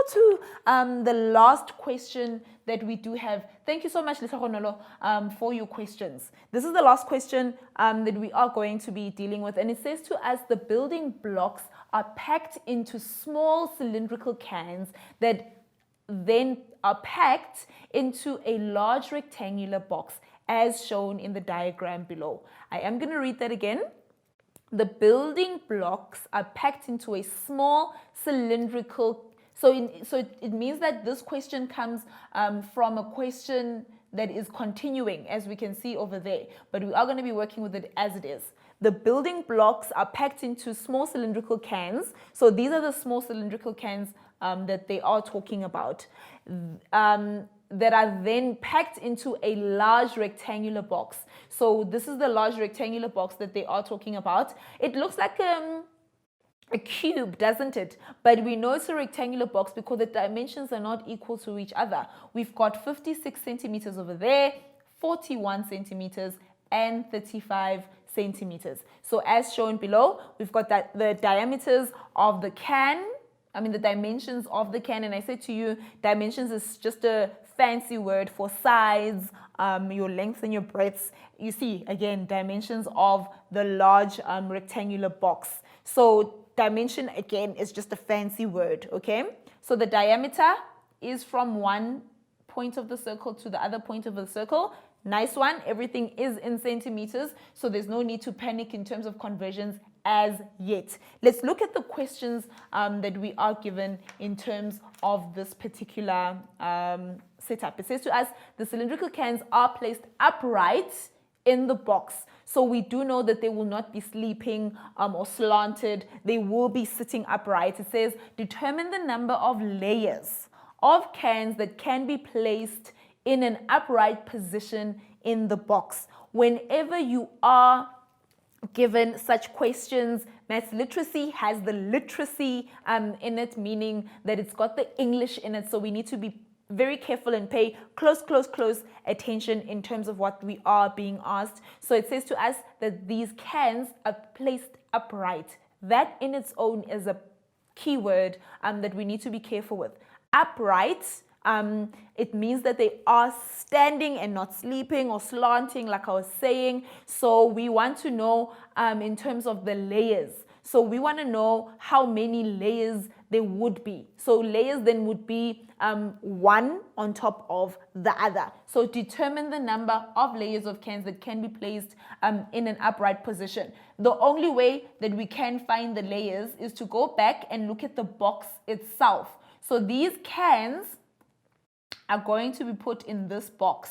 to the last question that we do have. Thank you so much, Lisa Gonolo, for your questions. This is the last question that we are going to be dealing with. And it says to us, the building blocks are packed into small cylindrical cans that then are packed into a large rectangular box as shown in the diagram below. I am going to read that again. The building blocks are packed into a small cylindrical. So it means that this question comes from a question that is continuing, as we can see over there. But we are going to be working with it as it is. The building blocks are packed into small cylindrical cans. So these are the small cylindrical cans that they are talking about. That are then packed into a large rectangular box. So this is the large rectangular box that they are talking about. It looks like a cube, doesn't it? But we know it's a rectangular box because the dimensions are not equal to each other. We've got 56 centimeters over there, 41 centimeters, and 35 centimeters. So as shown below, we've got that the diameters of the can, the dimensions of the can, and I said to you, dimensions is just a fancy word for size, your length and your breadths. You see, again, dimensions of the large rectangular box. So dimension, again, is just a fancy word, okay? So the diameter is from one point of the circle to the other point of the circle. Nice one. Everything is in centimeters, so there's no need to panic in terms of conversions as yet. Let's look at the questions that we are given in terms of this particular setup. It says to us, the cylindrical cans are placed upright in the box. So we do know that they will not be sleeping or slanted. They will be sitting upright. It says, determine the number of layers of cans that can be placed in an upright position in the box. Whenever you are given such questions, maths literacy has the literacy in it, meaning that it's got the English in it. So we need to be very careful and pay close attention in terms of what we are being asked. So it says to us that these cans are placed upright. That in its own is a key word that we need to be careful with. Upright, it means that they are standing and not sleeping or slanting, like I was saying. So we want to know in terms of the layers. So we want to know how many layers there would be. So layers then would be one on top of the other. So determine the number of layers of cans that can be placed in an upright position. The only way that we can find the layers is to go back and look at the box itself. So these cans are going to be put in this box.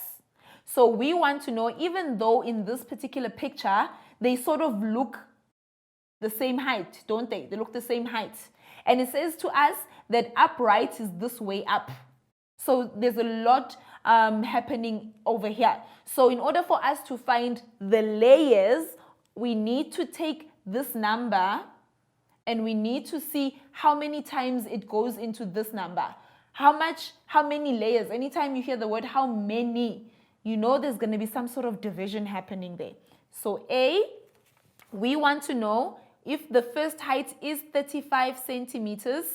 So we want to know, even though in this particular picture, they sort of look the same height, don't they? They look the same height. And it says to us that upright is this way up. So there's a lot happening over here. So in order for us to find the layers, we need to take this number and we need to see how many times it goes into this number. How many layers? Anytime you hear the word how many, you know there's going to be some sort of division happening there. So A, we want to know if the first height is 35 centimeters,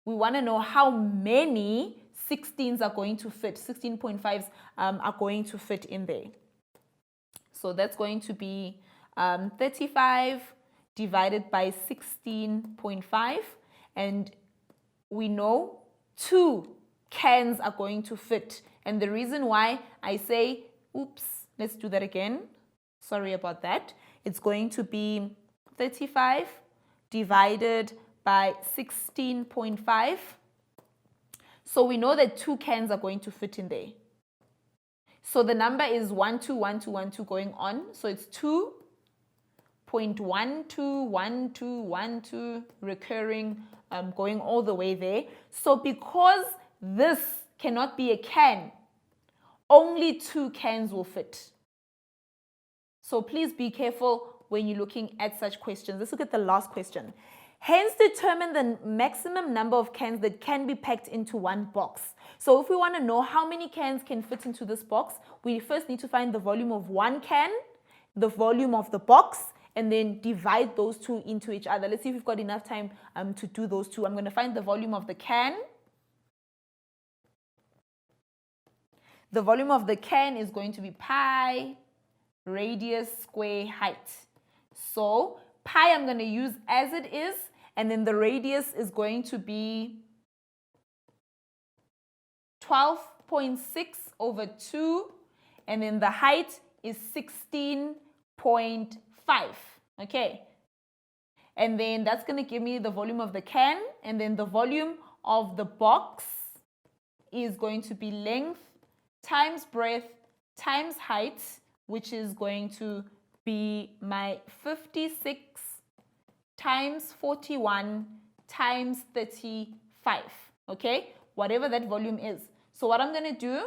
we want to know how many 16s are going to fit, 16.5s are going to fit in there. So that's going to be 35 divided by 16.5, and we know 2 cans are going to fit. And the reason why I say, oops, let's do that again. Sorry about that. It's going to be 35 divided by 16.5. So we know that 2 cans are going to fit in there. So the number is 1, 2, 1, 2, 1, 2 going on. So it's 2.121212 recurring, going all the way there. So because this cannot be a can, only 2 cans will fit. So please be careful when you're looking at such questions. Let's look at the last question. Hence, determine the maximum number of cans that can be packed into one box. So if we want to know how many cans can fit into this box, we first need to find the volume of one can, the volume of the box, and then divide those two into each other. Let's see if we've got enough time to do those two. I'm going to find the volume of the can, the volume of the can is going to be pi radius square height. So pi I'm going to use as it is, and then the radius is going to be 12.6 over 2, and then the height is 16.5. Okay. And then that's going to give me the volume of the can, and then the volume of the box is going to be length times breadth times height, which is going to be my 56 times 41 times 35. Okay, whatever that volume is. So what I'm going to do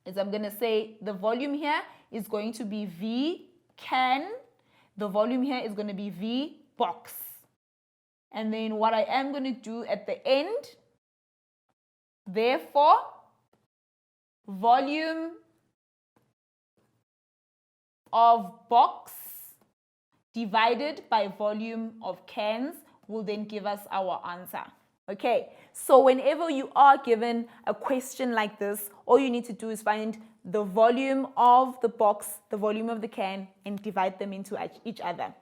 is I'm going to say the volume here is going to be V can. The volume here is going to be V box. And then what I am going to do at the end, therefore, volume of box divided by volume of cans will then give us our answer. Okay, so whenever you are given a question like this, all you need to do is find the volume of the box, the volume of the can, and divide them into each other.